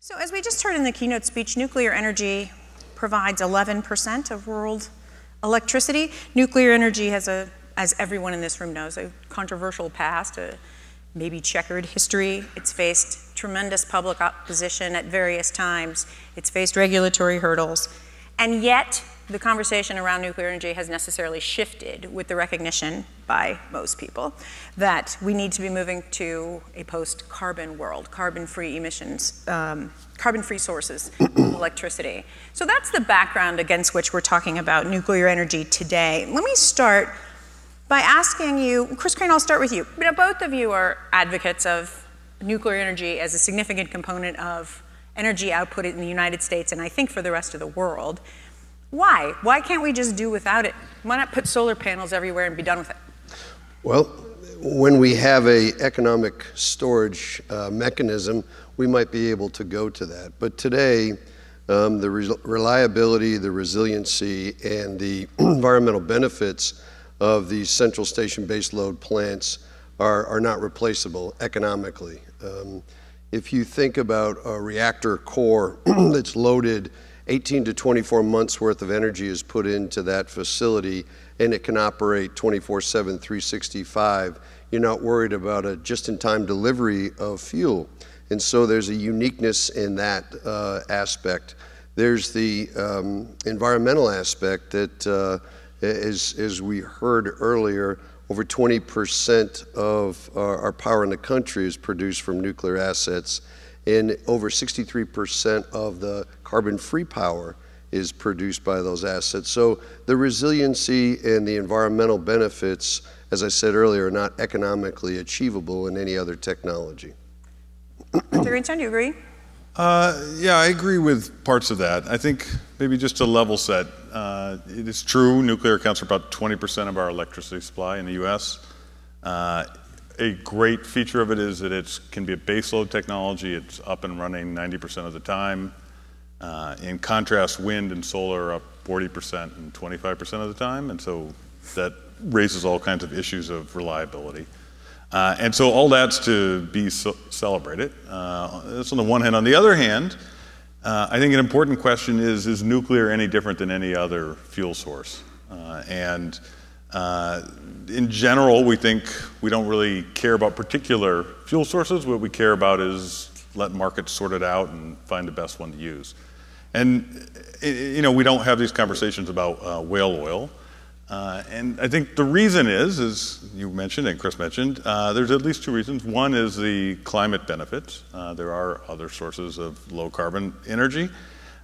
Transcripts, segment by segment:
So as we just heard in the keynote speech, nuclear energy provides 11% of world electricity. Nuclear energy has as everyone in this room knows, a controversial past, a maybe checkered history. It's faced tremendous public opposition at various times. It's faced regulatory hurdles. And yet, the conversation around nuclear energy has necessarily shifted with the recognition by most people that we need to be moving to a post-carbon world, carbon-free emissions, carbon-free sources of electricity. So that's the background against which we're talking about nuclear energy today. Let me start by asking you, Chris Crane, I'll start with you. Both of you are advocates of nuclear energy as a significant component of energy output in the United States and I think for the rest of the world. Why? Why can't we just do without it? Why not put solar panels everywhere and be done with it? Well, when we have an economic storage mechanism, we might be able to go to that. But today, the reliability, the resiliency, and the environmental benefits of these central station baseload plants are not replaceable economically. If you think about a reactor core that's loaded, 18 to 24 months worth of energy is put into that facility and it can operate 24/7, 365. You're not worried about a just-in-time delivery of fuel. And so there's a uniqueness in that aspect. There's the environmental aspect that, as we heard earlier, over 20% of our power in the country is produced from nuclear assets, and over 63% of the carbon-free power is produced by those assets. So the resiliency and the environmental benefits, as I said earlier, are not economically achievable in any other technology. Dr. Greenstone, do you agree? Yeah, I agree with parts of that. I think maybe just to level set, it is true nuclear accounts for about 20% of our electricity supply in the US. A great feature of it is that it can be a baseload technology. It's up and running 90% of the time. In contrast, wind and solar are up 40% and 25% of the time, and so that raises all kinds of issues of reliability. And so all that's to be celebrated. That's on the one hand. On the other hand, I think an important question is nuclear any different than any other fuel source? In general, we think we don't really care about particular fuel sources. What we care about is let markets sort it out and find the best one to use. And you know, we don't have these conversations about whale oil. And I think the reason is, as you mentioned and Chris mentioned, there's at least two reasons. One is the climate benefits. There are other sources of low carbon energy.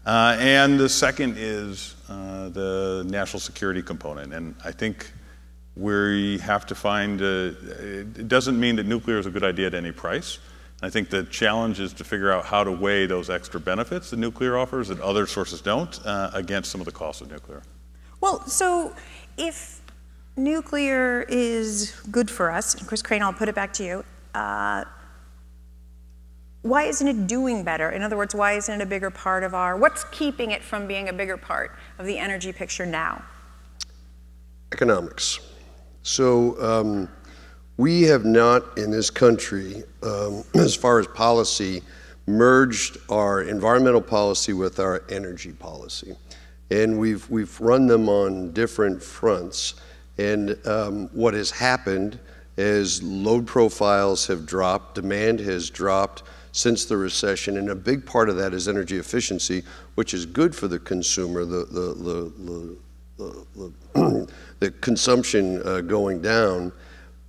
And the second is the national security component. And I think we have to find, it doesn't mean that nuclear is a good idea at any price. I think the challenge is to figure out how to weigh those extra benefits that nuclear offers that other sources don't against some of the costs of nuclear. Well, so if nuclear is good for us, and Chris Crane, I'll put it back to you, why isn't it doing better? In other words, why isn't it a bigger part of what's keeping it from being a bigger part of the energy picture now? Economics. So we have not in this country, as far as policy, merged our environmental policy with our energy policy. And we've run them on different fronts. And what has happened is load profiles have dropped, demand has dropped since the recession, and a big part of that is energy efficiency, which is good for the consumer, the consumption going down.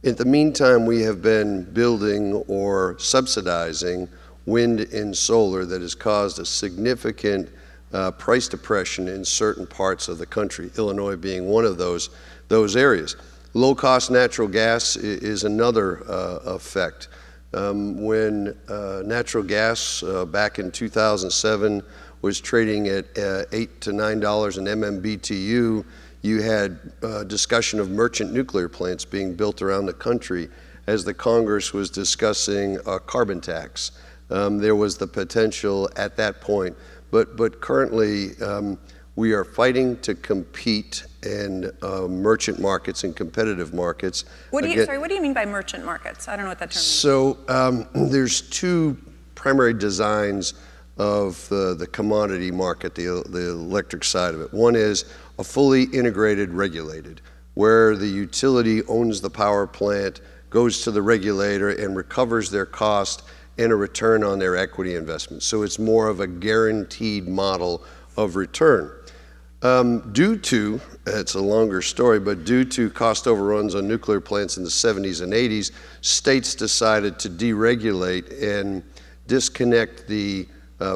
In the meantime, we have been building or subsidizing wind and solar that has caused a significant price depression in certain parts of the country, Illinois being one of those areas. Low-cost natural gas is another effect. When natural gas back in 2007 was trading at $8 to $9 an MMBTU, you had discussion of merchant nuclear plants being built around the country as the Congress was discussing a carbon tax. There was the potential at that point. But currently, we are fighting to compete in merchant markets and competitive markets. What do you mean by merchant markets? I don't know what that term means. So there's two primary designs of the commodity market, the electric side of it. One is a fully integrated regulated, where the utility owns the power plant, goes to the regulator and recovers their cost and a return on their equity investment. So it's more of a guaranteed model of return. Due to, it's a longer story, but due to cost overruns on nuclear plants in the 70s and 80s, states decided to deregulate and disconnect the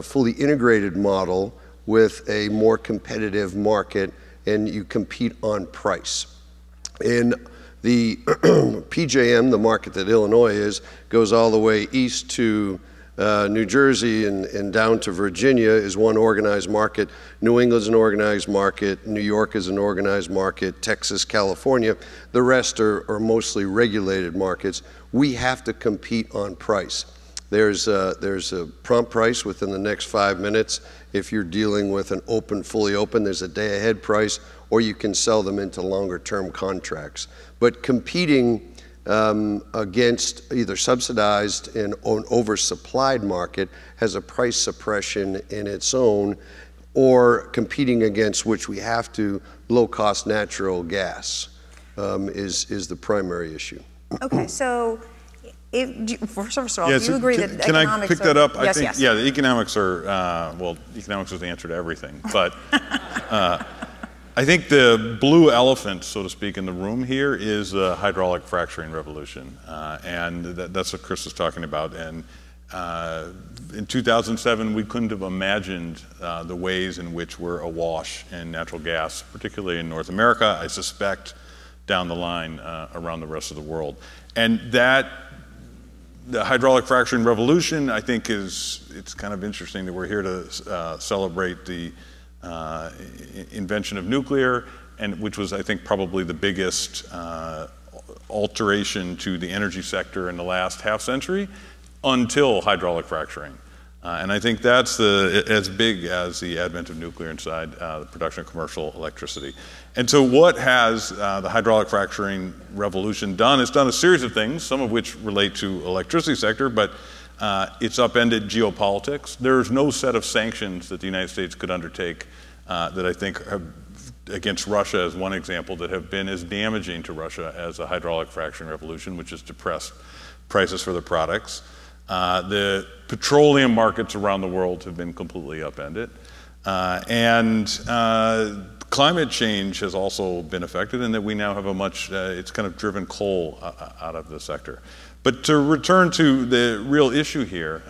fully integrated model with a more competitive market, and you compete on price. And the PJM, the market that Illinois is, goes all the way east to New Jersey and down to Virginia is one organized market. New England's an organized market. New York is an organized market. Texas, California. The rest are mostly regulated markets. We have to compete on price. There's a prompt price within the next 5 minutes. If you're dealing with an open, fully open, there's a day ahead price, or you can sell them into longer term contracts. But competing against either subsidized and an oversupplied market has a price suppression in its own, or competing against which we have to, low cost natural gas is the primary issue. Okay, so first of all, do you agree that can economics I pick that up? Yes, I think, yes. yeah, the economics are, well, economics is the answer to everything. But I think the blue elephant, so to speak, in the room here is the hydraulic fracturing revolution. And that's what Chris is talking about. And in 2007, we couldn't have imagined the ways in which we're awash in natural gas, particularly in North America, I suspect down the line around the rest of the world. And the hydraulic fracturing revolution, I think, it's kind of interesting that we're here to celebrate the invention of nuclear, and which was, I think, probably the biggest alteration to the energy sector in the last half century until hydraulic fracturing. And I think that's as big as the advent of nuclear inside the production of commercial electricity. And so what has the hydraulic fracturing revolution done? It's done a series of things, some of which relate to electricity sector, but it's upended geopolitics. There's no set of sanctions that the United States could undertake that I think have, against Russia as one example, that have been as damaging to Russia as the hydraulic fracturing revolution, which has depressed prices for the products. The petroleum markets around the world have been completely upended. And climate change has also been affected, in that we now have a much, it's kind of driven coal out of the sector. But to return to the real issue here,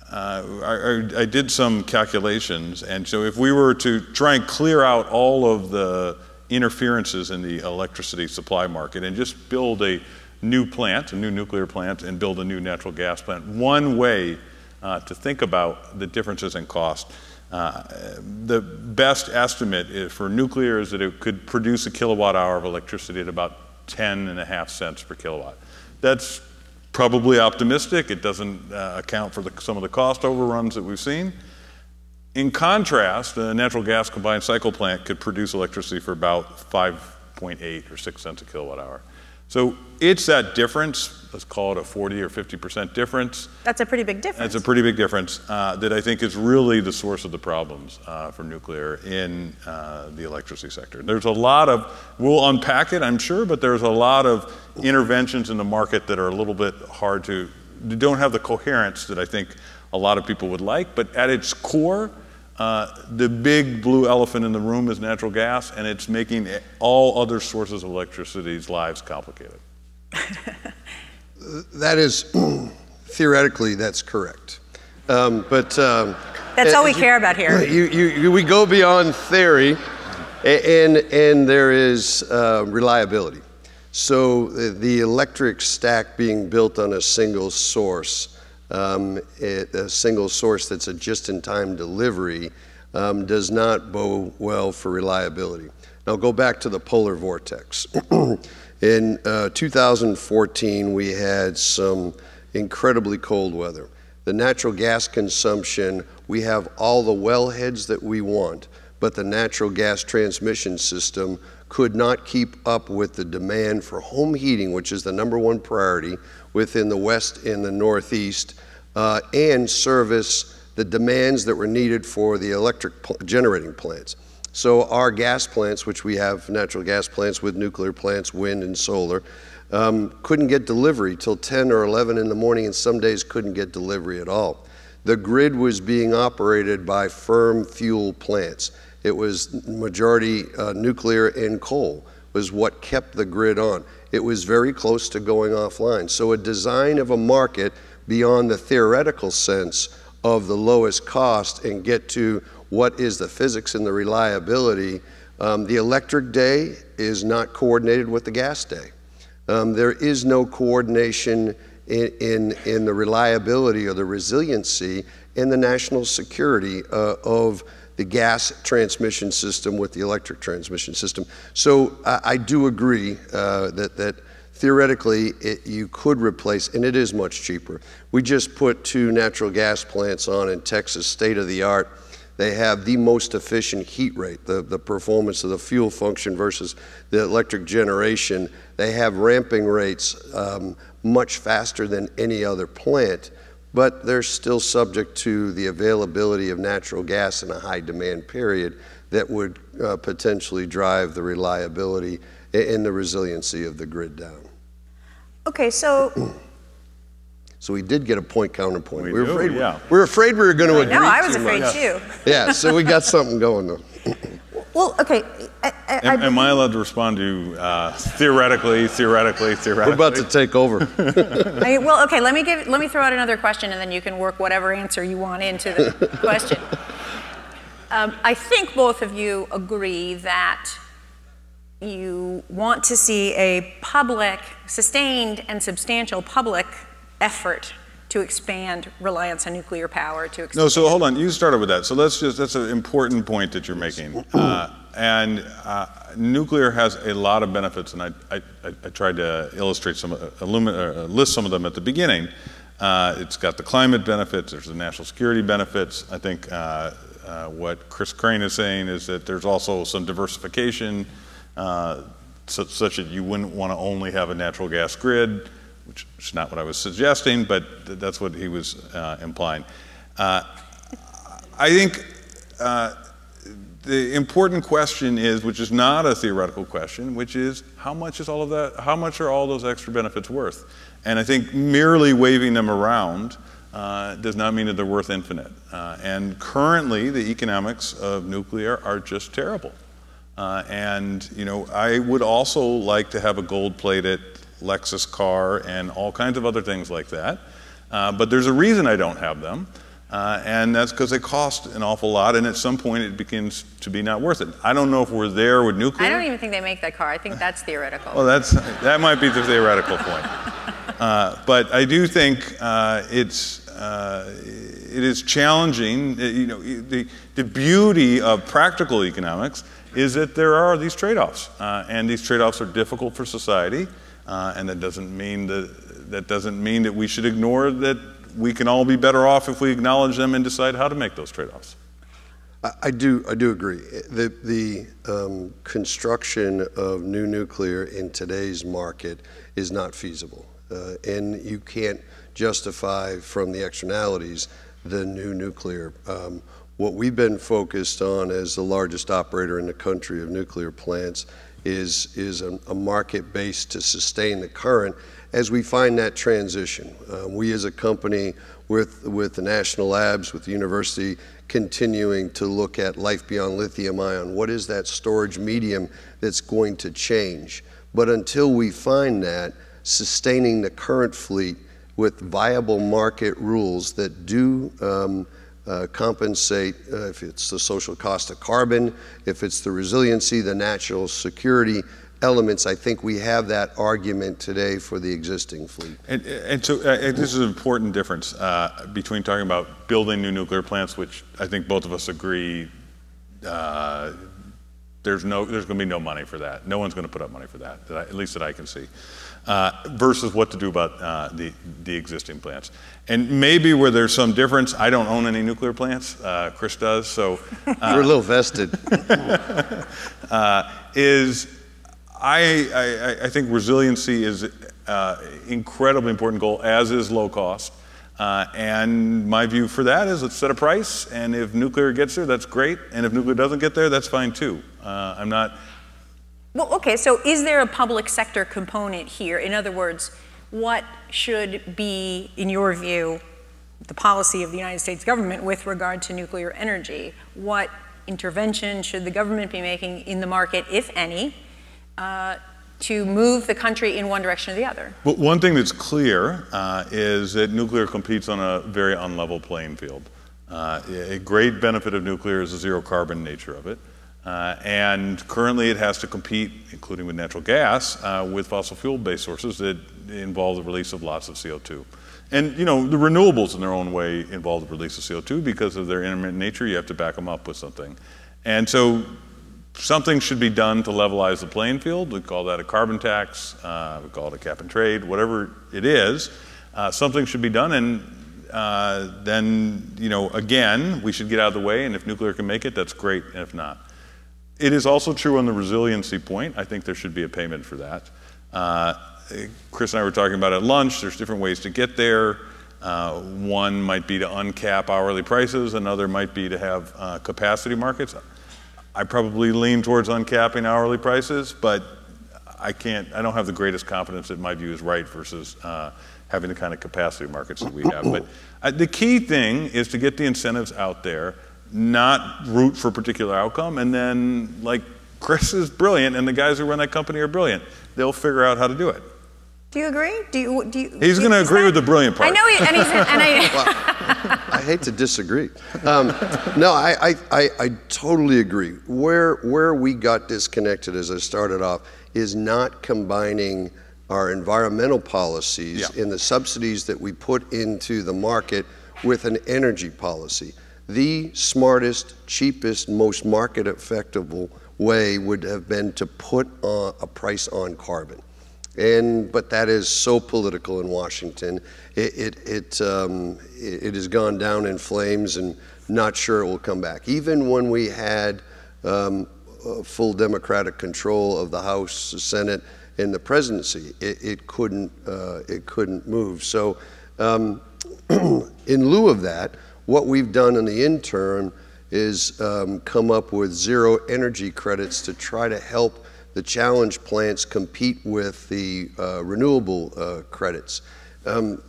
I did some calculations, and so if we were to try and clear out all of the interferences in the electricity supply market and just build a new plant, a new nuclear plant, and build a new natural gas plant, one way to think about the differences in cost, the best estimate for nuclear is that it could produce a kilowatt hour of electricity at about 10.5 cents per kilowatt. That's probably optimistic. It doesn't account for some of the cost overruns that we've seen. In contrast, a natural gas combined cycle plant could produce electricity for about 5.8 or 6 cents a kilowatt hour. So it's that difference, let's call it a 40 or 50% difference. That's a pretty big difference. That's a pretty big difference that I think is really the source of the problems for nuclear in the electricity sector. There's a lot of, we'll unpack it, I'm sure, but there's a lot of interventions in the market that are a little bit hard to, don't have the coherence that I think a lot of people would like, but at its core, the big blue elephant in the room is natural gas, and it's making all other sources of electricity's lives complicated. That is, theoretically, that's correct. That's all we care about here. We go beyond theory, and there is reliability. So the electric stack being built on a single source, a single source that's a just-in-time delivery, does not bode well for reliability. Now go back to the polar vortex. In 2014, we had some incredibly cold weather. The natural gas consumption, we have all the wellheads that we want, but the natural gas transmission system could not keep up with the demand for home heating, which is the #1 priority within the West and the Northeast, and service the demands that were needed for the electric generating plants. So our gas plants, which we have natural gas plants with nuclear plants, wind and solar, couldn't get delivery till 10 or 11 in the morning, and some days couldn't get delivery at all. The grid was being operated by firm fuel plants. It was majority nuclear and coal was what kept the grid on. It was very close to going offline. So a design of a market beyond the theoretical sense of the lowest cost and get to what is the physics and the reliability. The electric day is not coordinated with the gas day. There is no coordination in the reliability or the resiliency and the national security of the gas transmission system with the electric transmission system. So I do agree that theoretically you could replace, and it is much cheaper. We just put 2 natural gas plants on in Texas, state of the art. They have the most efficient heat rate, the performance of the fuel function versus the electric generation. They have ramping rates much faster than any other plant, but they're still subject to the availability of natural gas in a high demand period that would potentially drive the reliability and the resiliency of the grid down. Okay, so we did get a point counterpoint. We were afraid we were going to agree. No, I was too afraid much. too. Yeah, so we got something going though. Well, okay. Am I allowed to respond to theoretically? We're about to take over. Well, okay. Let me throw out another question, and then you can work whatever answer you want into the question. I think both of you agree that you want to see a public, sustained and substantial public effort to expand reliance on nuclear power. No, so hold on. You started with that. So that's an important point that you're making. Nuclear has a lot of benefits, and I tried to illustrate list some of them at the beginning. It's got the climate benefits. There's the national security benefits. I think what Chris Crane is saying is that there's also some diversification, such that you wouldn't want to only have a natural gas grid, which is not what I was suggesting, but that's what he was implying. I think the important question is, which is not a theoretical question, which is how much is all of that? How much are all those extra benefits worth? And I think merely waving them around does not mean that they're worth infinite. And currently, the economics of nuclear are just terrible. And I would also like to have a gold-plated Lexus car and all kinds of other things like that. But there's a reason I don't have them. And that's because they cost an awful lot, and at some point it begins to be not worth it. I don't know if we're there with nuclear. I don't even think they make that car. I think that's theoretical. Well, that might be the theoretical point. But I do think it is challenging. The beauty of practical economics is that there are these trade-offs, and these trade-offs are difficult for society, and that doesn't mean that we should ignore that. We can all be better off if we acknowledge them and decide how to make those trade-offs. I do agree. The construction of new nuclear in today's market is not feasible. And you can't justify from the externalities the new nuclear. What we've been focused on as the largest operator in the country of nuclear plants is a market base to sustain the current as we find that transition. We as a company with the national labs, with the university, continuing to look at life beyond lithium ion. What is that storage medium that's going to change? But until we find that, sustaining the current fleet with viable market rules that do compensate, if it's the social cost of carbon, if it's the resiliency, the national security elements, I think we have that argument today for the existing fleet. And so this is an important difference between talking about building new nuclear plants, which I think both of us agree there's going to be no money for that. No one's going to put up money for that, at least that I can see, versus what to do about the existing plants. And maybe where there's some difference, I don't own any nuclear plants, Chris does, so. We're a little vested. I think resiliency is an incredibly important goal, as is low cost. And my view for that is let's set a price, and if nuclear gets there, that's great, and if nuclear doesn't get there, that's fine too. I'm not... Well, okay, so is there a public sector component here? In other words, what should be, in your view, the policy of the United States government with regard to nuclear energy? What intervention should the government be making in the market, if any, to move the country in one direction or the other? Well, one thing that's clear is that nuclear competes on a very unlevel playing field. A great benefit of nuclear is the zero carbon nature of it. And currently it has to compete, including with natural gas, with fossil fuel-based sources that involve the release of lots of CO2. And the renewables in their own way involve the release of CO2 because of their intermittent nature. You have to back them up with something. And so something should be done to levelize the playing field. We call that a carbon tax, we call it a cap and trade, whatever it is. Something should be done, and then, again, we should get out of the way, and if nuclear can make it, that's great, and if not. It is also true on the resiliency point. I think there should be a payment for that. Chris and I were talking about at lunch, there's different ways to get there. One might be to uncap hourly prices, another might be to have capacity markets. I probably lean towards uncapping hourly prices, but I don't have the greatest confidence that my view is right versus having the kind of capacity markets that we have. But the key thing is to get the incentives out there, not root for a particular outcome, and then, like, Chris is brilliant and the guys who run that company are brilliant. They'll figure out how to do it. Do you agree? He's going to agree with the brilliant part. I know, and he's, and Well, I hate to disagree. No, I totally agree. Where we got disconnected, as I started off, is not combining our environmental policies and the subsidies that we put into the market with an energy policy. The smartest, cheapest, most market-effective way would have been to put a price on carbon. But that is so political in Washington. It has gone down in flames, and not sure it will come back. Even when we had full Democratic control of the House, the Senate, and the presidency, it couldn't move. So in lieu of that, what we've done in the interim is come up with zero energy credits to try to help the challenge plants compete with the renewable credits. In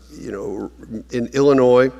Illinois,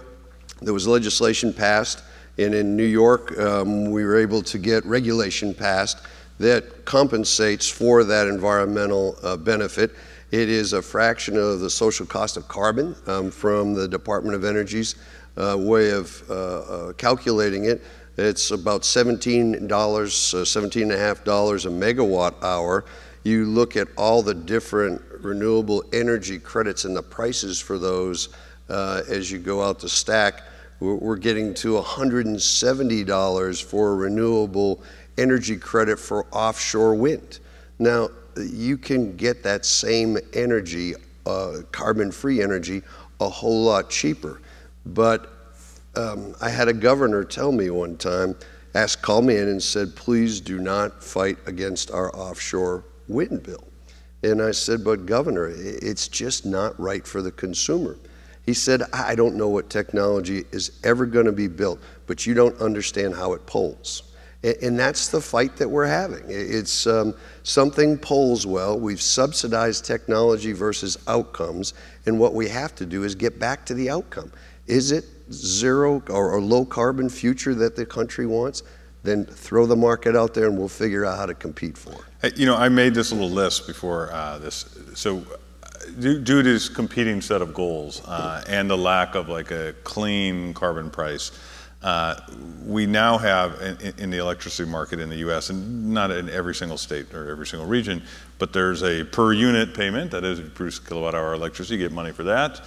there was legislation passed, and in New York, we were able to get regulation passed that compensates for that environmental benefit. It is a fraction of the social cost of carbon from the Department of Energy's way of calculating it. It's about $17, $17.50 a megawatt hour. You look at all the different renewable energy credits and the prices for those as you go out the stack. We're getting to $170 for a renewable energy credit for offshore wind. Now, you can get that same energy, carbon-free energy, a whole lot cheaper. But I had a governor tell me one time, called me in and said, please do not fight against our offshore wind bill. And I said, but Governor, it's just not right for the consumer. He said, I don't know what technology is ever going to be built, but you don't understand how it polls. And that's the fight that we're having. It's something polls well. We've subsidized technology versus outcomes, and what we have to do is get back to the outcome. Is it zero or low carbon future that the country wants? Then throw the market out there and we'll figure out how to compete for it. I made this little list before this. So due to this competing set of goals and the lack of like a clean carbon price, we now have in the electricity market in the US, and not in every single state or every single region, but there's a per unit payment. That is, if you produce kilowatt hour electricity, you get money for that.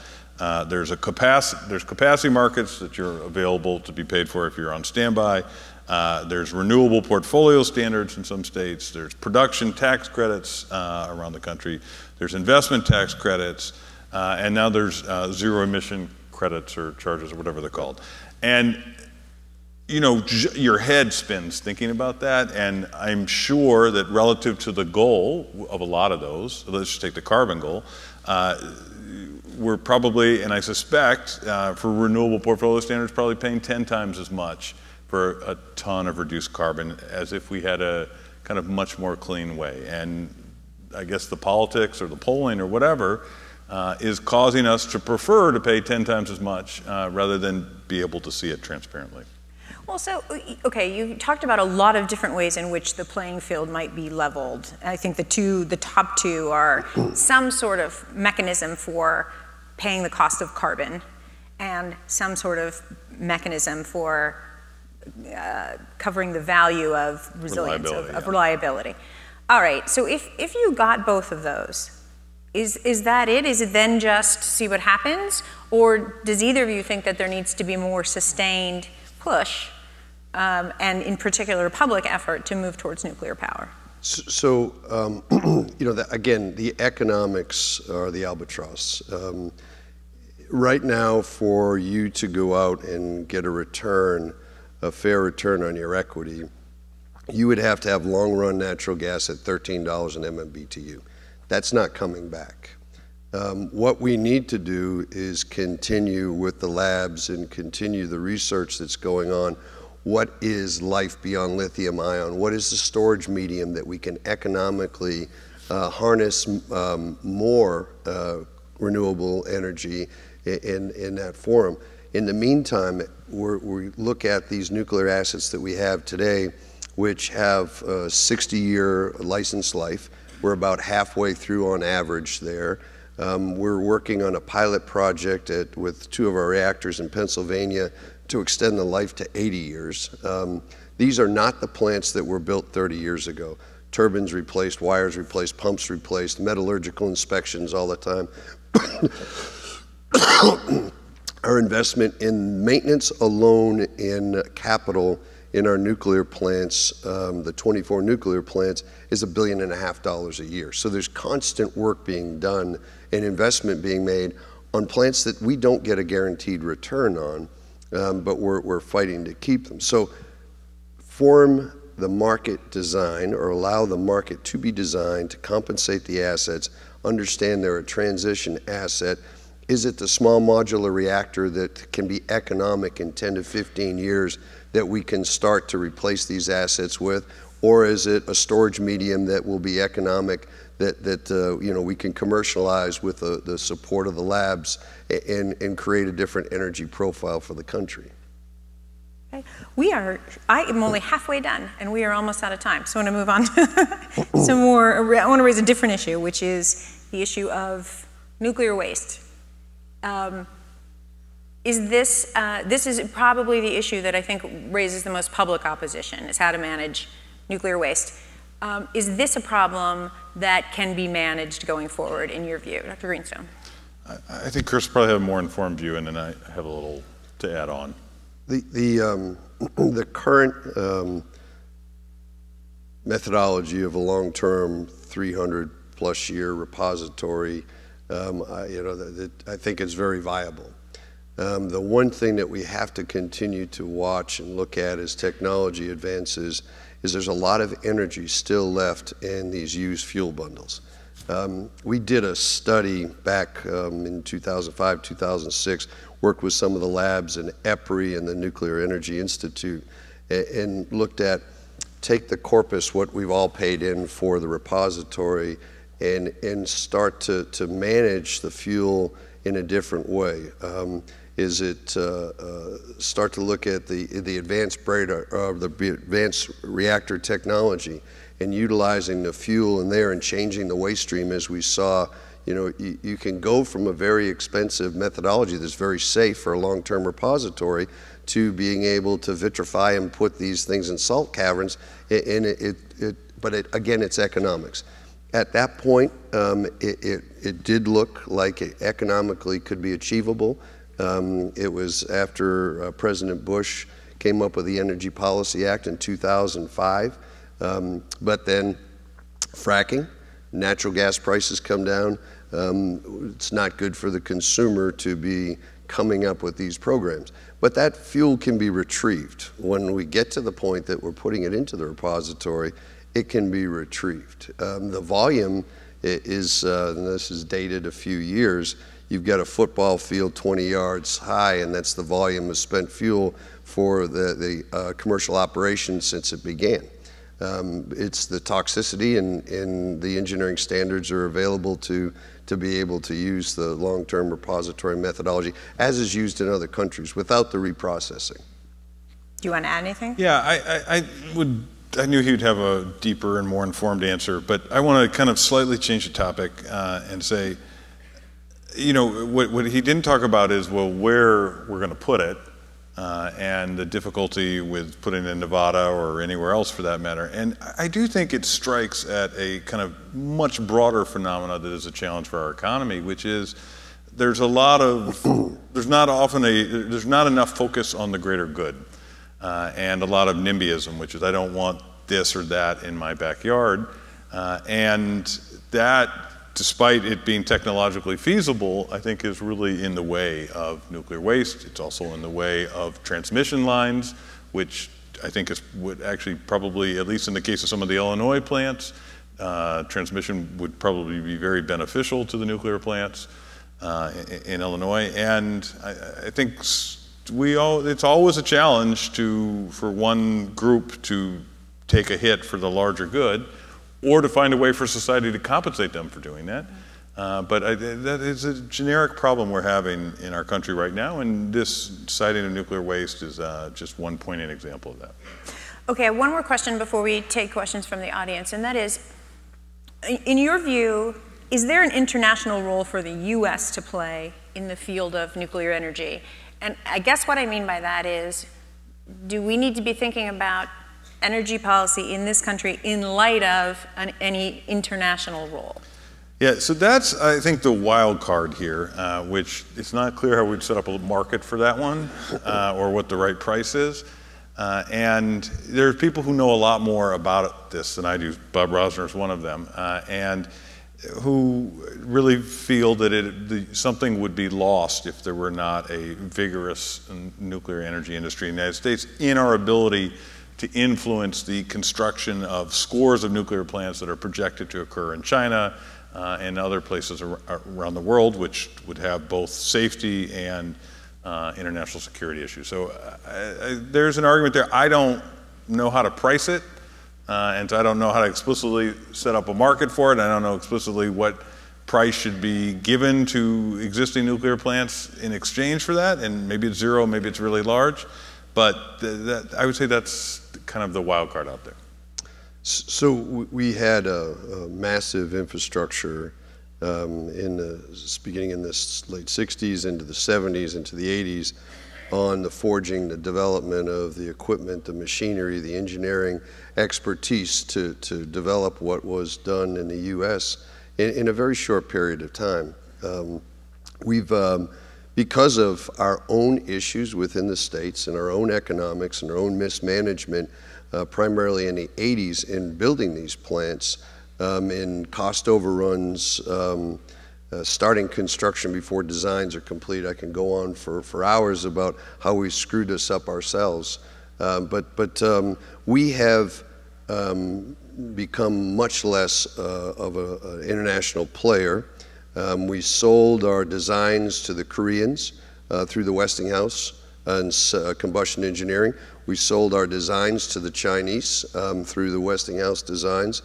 There's capacity markets that you're available to be paid for if you're on standby. There's renewable portfolio standards in some states. There's production tax credits around the country. There's investment tax credits. And now there's zero emission credits or charges or whatever they're called. And your head spins thinking about that. And I'm sure that relative to the goal of a lot of those, let's just take the carbon goal, we're probably, and I suspect, for renewable portfolio standards, probably paying 10 times as much for a ton of reduced carbon as if we had a kind of much more clean way. And I guess the politics or the polling or whatever is causing us to prefer to pay 10 times as much rather than be able to see it transparently. Well, so, okay, you talked about a lot of different ways in which the playing field might be leveled. I think the top two are some sort of mechanism for paying the cost of carbon and some sort of mechanism for covering the value of resilience, of reliability. All right, so if you got both of those, is that it? Is it then just see what happens? Or does either of you think that there needs to be more sustained push, and in particular a public effort to move towards nuclear power? So, you know, again, the economics are the albatross. Right now, for you to go out and get a return, a fair return on your equity, you would have to have long-run natural gas at $13 an MMBTU. That's not coming back. What we need to do is continue with the labs and continue the research that's going on. What is life beyond lithium ion? What is the storage medium that we can economically harness more renewable energy in that form? In the meantime, we look at these nuclear assets that we have today, which have a 60-year license life. We're about halfway through on average there. We're working on a pilot project with 2 of our reactors in Pennsylvania to extend the life to 80 years. These are not the plants that were built 30 years ago. Turbines replaced, wires replaced, pumps replaced, metallurgical inspections all the time. Our investment in maintenance alone in capital in our nuclear plants, the 24 nuclear plants, is $1.5 billion a year. So there's constant work being done and investment being made on plants that we don't get a guaranteed return on, but we're fighting to keep them. So form the market design, or allow the market to be designed to compensate the assets, understand they're a transition asset. Is it the small modular reactor that can be economic in 10 to 15 years that we can start to replace these assets with? Or is it a storage medium that will be economic that you know, we can commercialize with the support of the labs and create a different energy profile for the country? Okay. I am only halfway done, and we are almost out of time. So I want to move on to some more. I want to raise a different issue, which is the issue of nuclear waste. This is probably the issue that I think raises the most public opposition, is how to manage nuclear waste. Is this a problem that can be managed going forward, in your view? Dr. Greenstone. I think Chris probably have a more informed view, and then I have a little to add on. The current methodology of a long-term 300+ year repository, I think is very viable. The one thing that we have to continue to watch and look at as technology advances is there's a lot of energy still left in these used fuel bundles. We did a study back in 2005, 2006, worked with some of the labs in EPRI and the Nuclear Energy Institute, and looked at, take the corpus, what we've all paid in for the repository, and start to manage the fuel in a different way. Start to look at the advanced reactor technology and utilizing the fuel in there and changing the waste stream, as we saw. You know, you can go from a very expensive methodology that's very safe for a long-term repository to being able to vitrify and put these things in salt caverns, but again, it's economics. At that point, it did look like it economically could be achievable. It was after President Bush came up with the Energy Policy Act in 2005, but then fracking, natural gas prices come down. It's not good for the consumer to be coming up with these programs. But that fuel can be retrieved. When we get to the point that we're putting it into the repository, it can be retrieved. The volume is, and this is dated a few years, you've got a football field 20 yards high, and that's the volume of spent fuel for the commercial operation since it began. It's the toxicity, and the engineering standards are available to be able to use the long-term repository methodology as is used in other countries without the reprocessing. Do you want to add anything? Yeah, I knew he'd have a deeper and more informed answer, but I want to kind of slightly change the topic and say, you know, what he didn't talk about is, well, where we're going to put it and the difficulty with putting it in Nevada or anywhere else for that matter. And I do think it strikes at a kind of much broader phenomena that is a challenge for our economy, which is there's not enough focus on the greater good. And a lot of NIMBYism, which is I don't want this or that in my backyard. And that, despite it being technologically feasible, I think is really in the way of nuclear waste. It's also in the way of transmission lines, which I think would actually probably, at least in the case of some of the Illinois plants, transmission would probably be very beneficial to the nuclear plants in Illinois. And I think it's always a challenge for one group to take a hit for the larger good, or to find a way for society to compensate them for doing that. But that is a generic problem we're having in our country right now, and this siting of nuclear waste is just one poignant example of that. Okay, one more question before we take questions from the audience, and that is, in your view, is there an international role for the US to play in the field of nuclear energy? And I guess what I mean by that is, do we need to be thinking about energy policy in this country in light of any international role? Yeah, so that's, I think, the wild card here, which it's not clear how we'd set up a market for that one or what the right price is. And there are people who know a lot more about this than I do. Bob Rosner is one of them. And who really feel that something would be lost if there were not a vigorous nuclear energy industry in the United States in our ability to influence the construction of scores of nuclear plants that are projected to occur in China and other places around the world, which would have both safety and international security issues. So there's an argument there. I don't know how to price it. And so I don't know how to explicitly set up a market for it. I don't know explicitly what price should be given to existing nuclear plants in exchange for that. And maybe it's zero, maybe it's really large. But I would say that's kind of the wild card out there. So we had a massive infrastructure beginning in the late 60s, into the 70s, into the 80s, on the forging, the development of the equipment, the machinery, the engineering expertise to develop what was done in the U.S. in a very short period of time. Because of our own issues within the states and our own economics and our own mismanagement, primarily in the 80s in building these plants, in cost overruns, starting construction before designs are complete. I can go on for hours about how we screwed this up ourselves. But we have become much less of an international player. We sold our designs to the Koreans through the Westinghouse and combustion engineering. We sold our designs to the Chinese through the Westinghouse designs.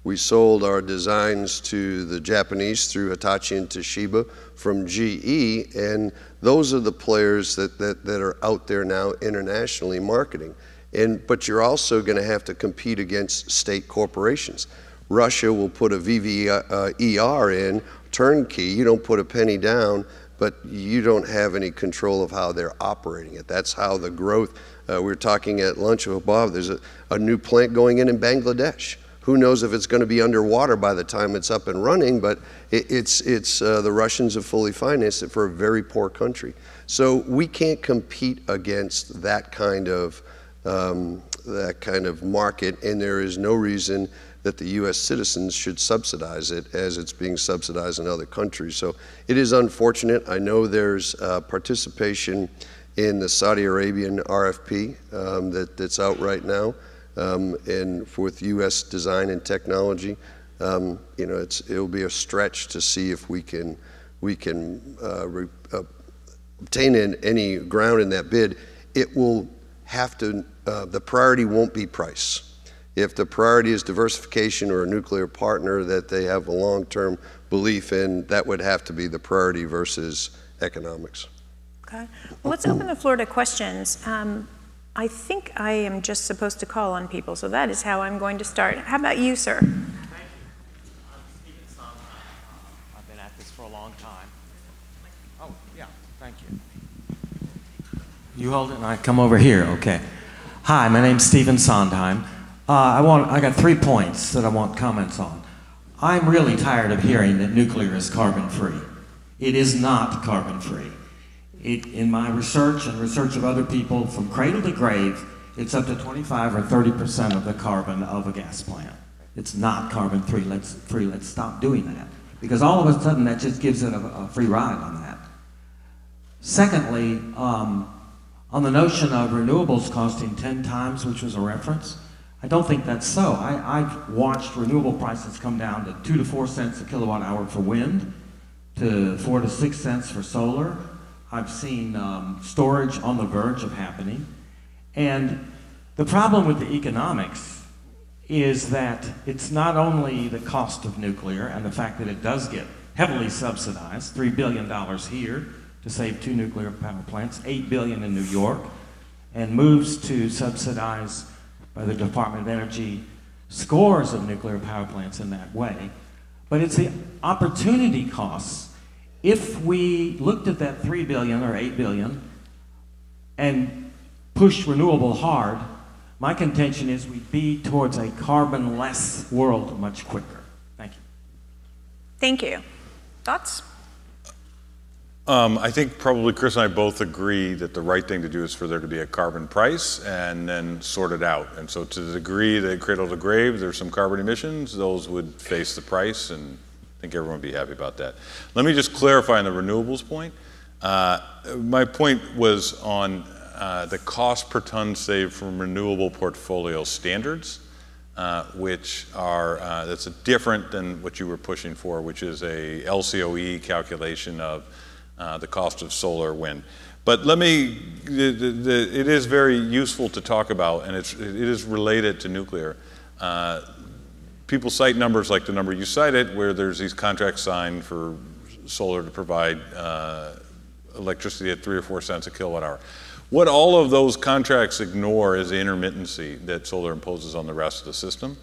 We sold our designs to the Japanese through Hitachi and Toshiba from GE, and those are the players that are out there now internationally marketing. But you're also going to have to compete against state corporations. Russia will put a VVER in, turnkey. You don't put a penny down, but you don't have any control of how they're operating it. That's how the growth, we were talking at lunch with Bob, there's a new plant going in Bangladesh. Who knows if it's going to be underwater by the time it's up and running, but the Russians have fully financed it for a very poor country. So we can't compete against that kind of market, and there is no reason that the U.S. citizens should subsidize it as it's being subsidized in other countries. So it is unfortunate. I know there's participation in the Saudi Arabian RFP that's out right now. And with U.S. design and technology, it'll be a stretch to see if we can obtain any ground in that bid, it will have to, the priority won't be price. If the priority is diversification or a nuclear partner that they have a long-term belief in, that would have to be the priority versus economics. Okay. Well, let's open the floor to questions. I think I am just supposed to call on people, so that is how I'm going to start. How about you, sir? Thank you. I'm Stephen Sondheim. I've been at this for a long time. Oh, yeah, thank you. You hold it and I come over here, okay. Hi, my name's Stephen Sondheim. I got 3 points that I want comments on. I'm really tired of hearing that nuclear is carbon-free. It is not carbon-free. In my research and research of other people, from cradle to grave, it's up to 25 or 30% of the carbon of a gas plant. It's not carbon-free. Let's stop doing that. Because all of a sudden, that just gives it a free ride on that. Secondly, on the notion of renewables costing 10 times, which was a reference, I don't think that's so. I've watched renewable prices come down to 2 to 4 cents a kilowatt hour for wind, to 4 to 6 cents for solar. I've seen storage on the verge of happening. And the problem with the economics is that it's not only the cost of nuclear and the fact that it does get heavily subsidized, $3 billion here to save 2 nuclear power plants, $8 billion in New York, and moves to subsidize by the Department of Energy scores of nuclear power plants in that way. But it's the opportunity costs. If we looked at that 3 billion or 8 billion and pushed renewable hard, my contention is we'd be towards a carbon-less world much quicker. Thank you. Thank you. Thoughts? I think probably Chris and I both agree that the right thing to do is for there to be a carbon price and then sort it out. And so to the degree that cradle to grave, there's some carbon emissions, those would face the price, and I think everyone would be happy about that. Let me just clarify on the renewables point. My point was on the cost per ton saved from renewable portfolio standards, which are, that's different than what you were pushing for, which is a LCOE calculation of the cost of solar wind. But let me, it is very useful to talk about, and it is related to nuclear. People cite numbers like the number you cited, where there's these contracts signed for solar to provide electricity at 3 or 4 cents a kilowatt hour. What all of those contracts ignore is the intermittency that solar imposes on the rest of the system.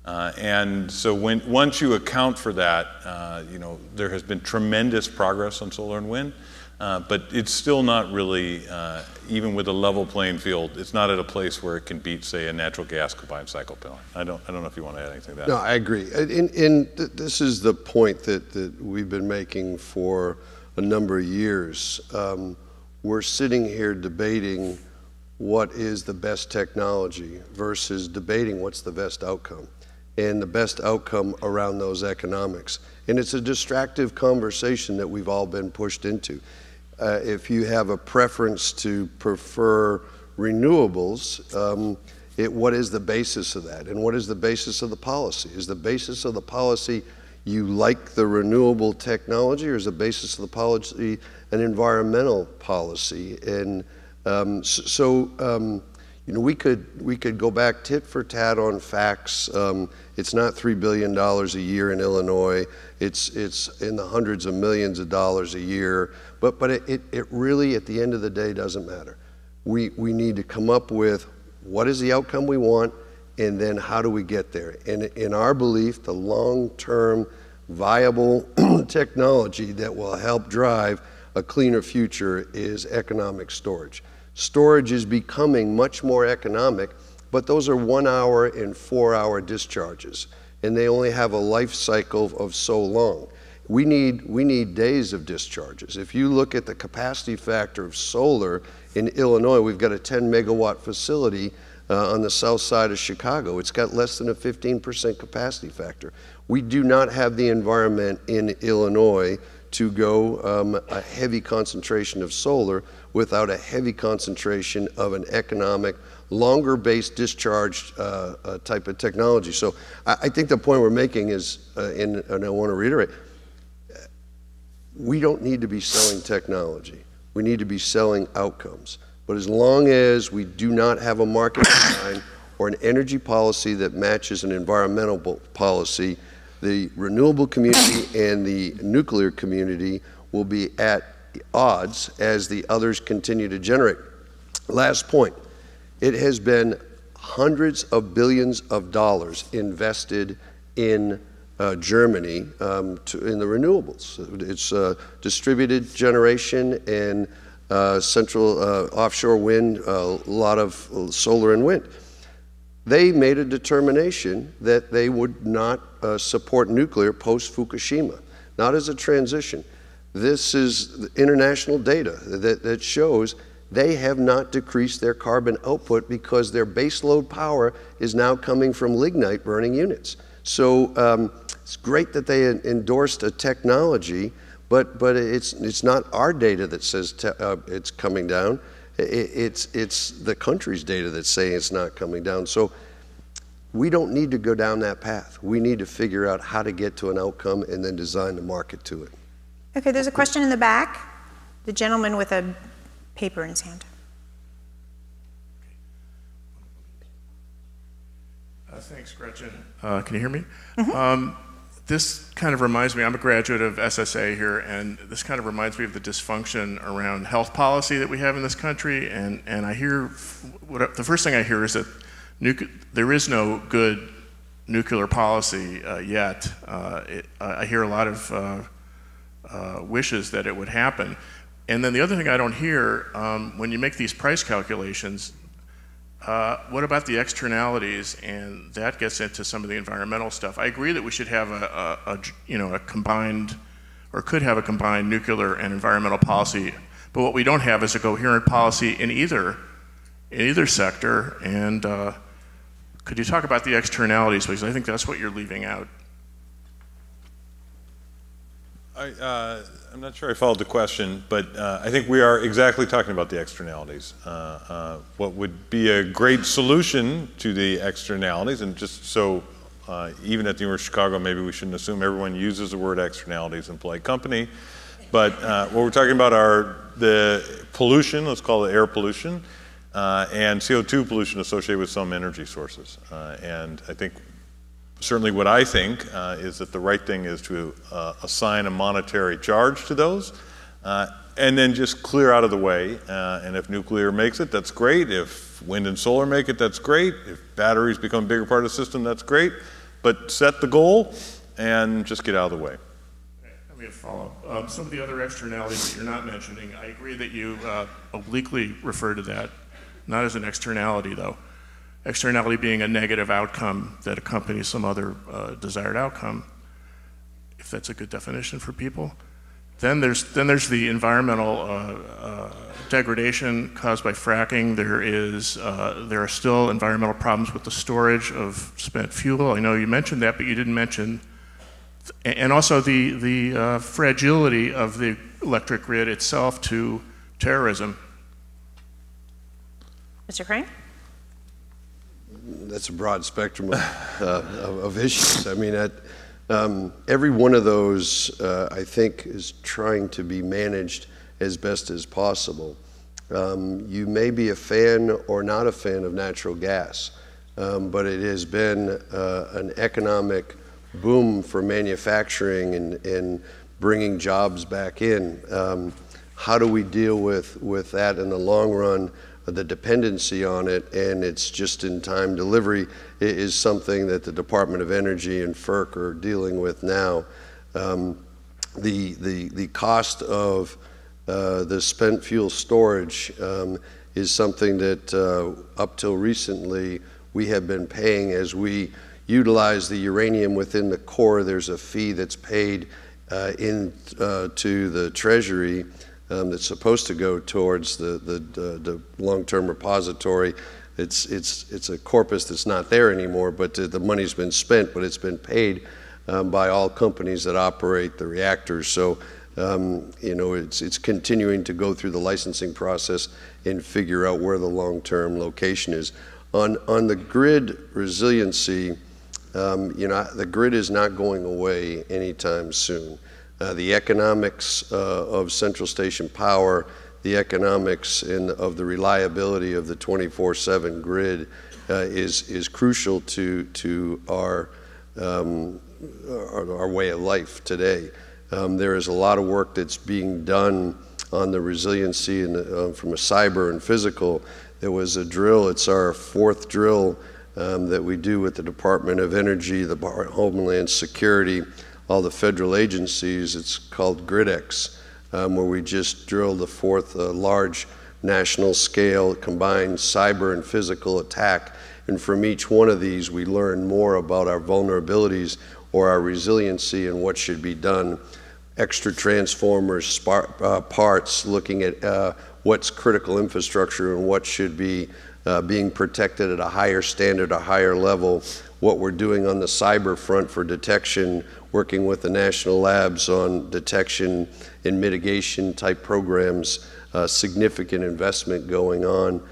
And so once you account for that, you know, there has been tremendous progress on solar and wind, but it's still not really, even with a level playing field, it's not at a place where it can beat, say, a natural gas combined cycle plant. I don't know if you want to add anything to that. No, I agree. This is the point that we've been making for a number of years. We're sitting here debating what is the best technology versus debating what's the best outcome, and the best outcome around those economics. And it's a distractive conversation that we've all been pushed into. If you have a preference to prefer renewables, what is the basis of that? And what is the basis of the policy? Is the basis of the policy you like the renewable technology, or is the basis of the policy an environmental policy? And you know, we could go back tit for tat on facts. It's not $3 billion a year in Illinois. It's in the hundreds of millions of dollars a year. But it really, at the end of the day, doesn't matter. We need to come up with what is the outcome we want, and then how do we get there? And in our belief, the long-term viable technology that will help drive a cleaner future is economic storage. Storage is becoming much more economic, but those are 1 hour and 4 hour discharges, and they only have a life cycle of so long. We need days of discharges. If you look at the capacity factor of solar in Illinois, we've got a 10 megawatt facility on the south side of Chicago. It's got less than a 15% capacity factor. We do not have the environment in Illinois to go a heavy concentration of solar without a heavy concentration of an economic, longer-based discharge type of technology. So I think the point we're making is, and I want to reiterate, we don't need to be selling technology. We need to be selling outcomes. But as long as we do not have a market design or an energy policy that matches an environmental policy, the renewable community and the nuclear community will be at odds as the others continue to generate. Last point, it has been hundreds of billions of dollars invested in Germany in the renewables. It's distributed generation and central offshore wind, a lot of solar and wind. They made a determination that they would not support nuclear post-Fukushima, not as a transition. This is international data that shows they have not decreased their carbon output because their baseload power is now coming from lignite burning units. So it's great that they endorsed a technology, but it's not our data that says it's coming down. It's the country's data that's saying it's not coming down. So we don't need to go down that path. We need to figure out how to get to an outcome and then design the market to it. Okay, there's a question in the back. The gentleman with a paper in his hand. Thanks, Gretchen. Can you hear me? Mm-hmm. This kind of reminds me, I'm a graduate of SSA here, and this kind of reminds me of the dysfunction around health policy that we have in this country. And I hear, the first thing I hear is that there is no good nuclear policy yet. I hear a lot of wishes that it would happen. And then the other thing I don't hear, when you make these price calculations, what about the externalities? And that gets into some of the environmental stuff. I agree that we should have a combined, or could have a combined nuclear and environmental policy. But what we don't have is a coherent policy in either sector. And could you talk about the externalities, because I think that's what you're leaving out. I'm not sure I followed the question, but I think we are exactly talking about the externalities. What would be a great solution to the externalities, and just so even at the University of Chicago, maybe we shouldn't assume everyone uses the word externalities in polite company, but what we're talking about are the pollution, let's call it air pollution, and CO2 pollution associated with some energy sources. And I think certainly what I think is that the right thing is to assign a monetary charge to those and then just clear out of the way. And if nuclear makes it, that's great. If wind and solar make it, that's great. If batteries become a bigger part of the system, that's great. But set the goal and just get out of the way. Let me follow up. Some of the other externalities that you're not mentioning, I agree that you obliquely refer to that, not as an externality though. Externality being a negative outcome that accompanies some other desired outcome, if that's a good definition for people. Then there's the environmental degradation caused by fracking. There are still environmental problems with the storage of spent fuel. I know you mentioned that, but you didn't mention, and also the fragility of the electric grid itself to terrorism. Mr. Crane? That's a broad spectrum of issues. I mean, every one of those, I think, is trying to be managed as best as possible. You may be a fan or not a fan of natural gas, but it has been an economic boom for manufacturing and bringing jobs back in. How do we deal with that in the long run? The dependency on it and its just-in-time delivery is something that the Department of Energy and FERC are dealing with now. The cost of the spent fuel storage is something that up till recently we have been paying as we utilize the uranium within the core. There's a fee that's paid to the Treasury that's supposed to go towards the long-term repository. It's a corpus that's not there anymore, but the money's been spent, but it's been paid by all companies that operate the reactors. So, you know, it's continuing to go through the licensing process and figure out where the long-term location is. On the grid resiliency, you know, the grid is not going away anytime soon. The economics of central station power, the economics of the reliability of the 24/7 grid is crucial to our way of life today. There is a lot of work that's being done on the resiliency and from a cyber and physical. There was a drill, it's our 4th drill that we do with the Department of Energy, the Homeland Security, all the federal agencies. It's called GridX, where we just drilled the 4th large national scale combined cyber and physical attack. And from each one of these, we learn more about our vulnerabilities or our resiliency and what should be done. Extra transformers, parts, looking at what's critical infrastructure and what should be being protected at a higher standard, a higher level, what we're doing on the cyber front for detection, working with the national labs on detection and mitigation type programs, significant investment going on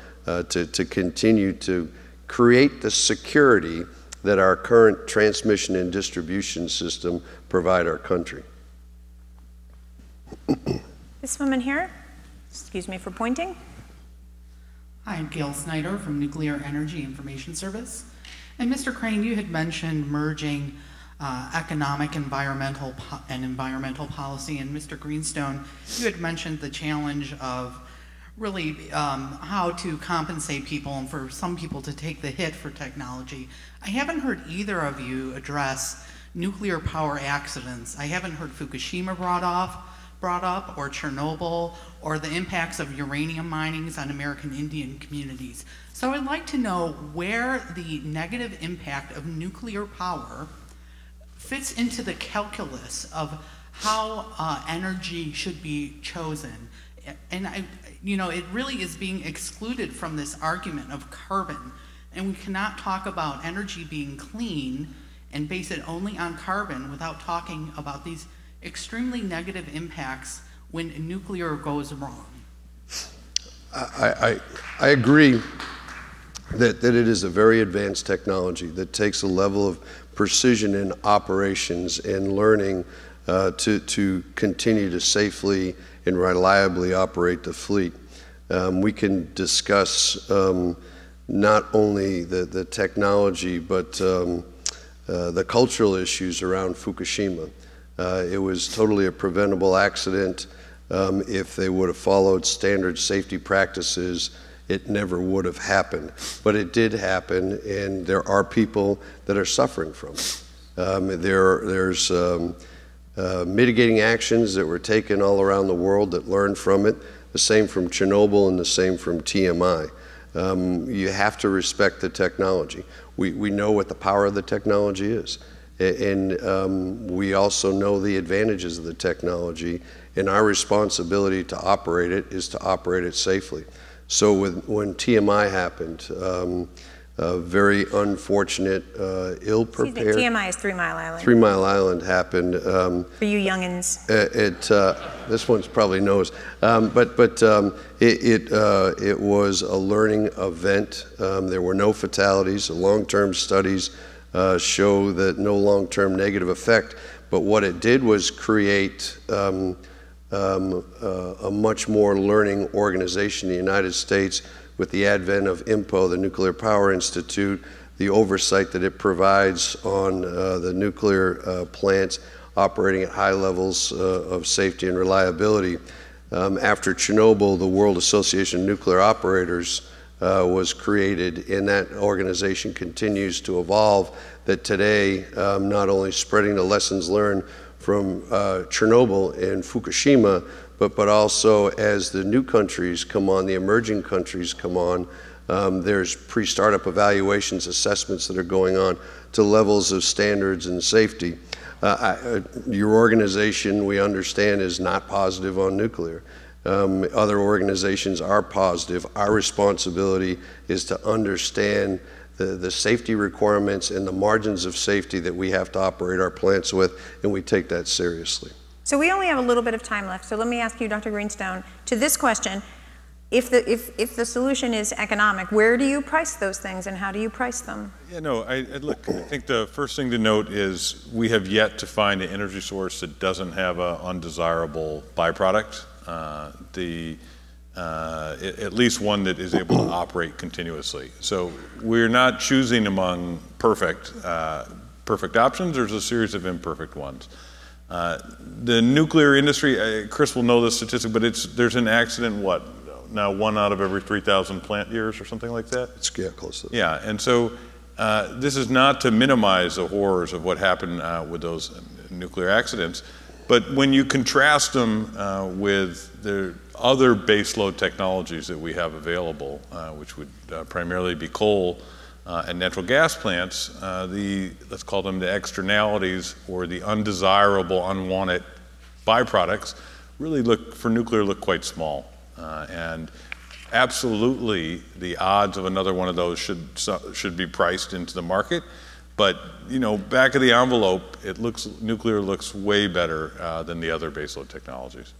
to continue to create the security that our current transmission and distribution system provide our country. This woman here, excuse me for pointing. Hi, I'm Gail Snyder from Nuclear Energy Information Service. And Mr. Crane, you had mentioned merging economic, environmental policy. And Mr. Greenstone, you had mentioned the challenge of really how to compensate people and for some people to take the hit for technology. I haven't heard either of you address nuclear power accidents. I haven't heard Fukushima brought up, or Chernobyl, or the impacts of uranium minings on American Indian communities. So I'd like to know where the negative impact of nuclear power fits into the calculus of how energy should be chosen. And it really is being excluded from this argument of carbon. And we cannot talk about energy being clean and base it only on carbon without talking about these extremely negative impacts when nuclear goes wrong. I agree that it is a very advanced technology that takes a level of precision in operations and learning to continue to safely and reliably operate the fleet. We can discuss not only the technology, but the cultural issues around Fukushima. It was totally a preventable accident. If they would have followed standard safety practices, it never would have happened. But it did happen, and there are people that are suffering from it. There's mitigating actions that were taken all around the world that learned from it, the same from Chernobyl and the same from TMI. You have to respect the technology. We know what the power of the technology is. And we also know the advantages of the technology, and our responsibility to operate it is to operate it safely. So when TMI happened, very unfortunate, ill-prepared. Excuse me, TMI is 3 Mile Island. 3 Mile Island happened. For you youngins. This one's probably knows, but it was a learning event. There were no fatalities. The long-term studies show that no long-term negative effect. But what it did was create a much more learning organization in the United States with the advent of INPO, the Nuclear Power Institute, the oversight that it provides on the nuclear plants operating at high levels of safety and reliability. After Chernobyl, the World Association of Nuclear Operators was created, and that organization continues to evolve, that today not only spreading the lessons learned from Chernobyl and Fukushima, but also as the new countries come on, the emerging countries come on, there's pre-startup evaluations, assessments that are going on to levels of standards and safety. Your organization, we understand, is not positive on nuclear. Other organizations are positive. Our responsibility is to understand the safety requirements and the margins of safety that we have to operate our plants with, and we take that seriously. So we only have a little bit of time left, so let me ask you, Dr. Greenstone, to this question, if the solution is economic, where do you price those things and how do you price them? Yeah, no, look, I think the first thing to note is we have yet to find an energy source that doesn't have an undesirable byproduct, at least one that is able to operate continuously. So we're not choosing among perfect options. There's a series of imperfect ones. The nuclear industry, Chris will know this statistic, but there's an accident, now 1 out of every 3,000 plant years or something like that? It's close to that. Yeah, and so this is not to minimize the horrors of what happened with those nuclear accidents, but when you contrast them with the other baseload technologies that we have available, which would primarily be coal and natural gas plants, let's call them the externalities or the undesirable, unwanted byproducts really look quite small. And absolutely, the odds of another one of those should be priced into the market. But back of the envelope, nuclear looks way better than the other baseload technologies.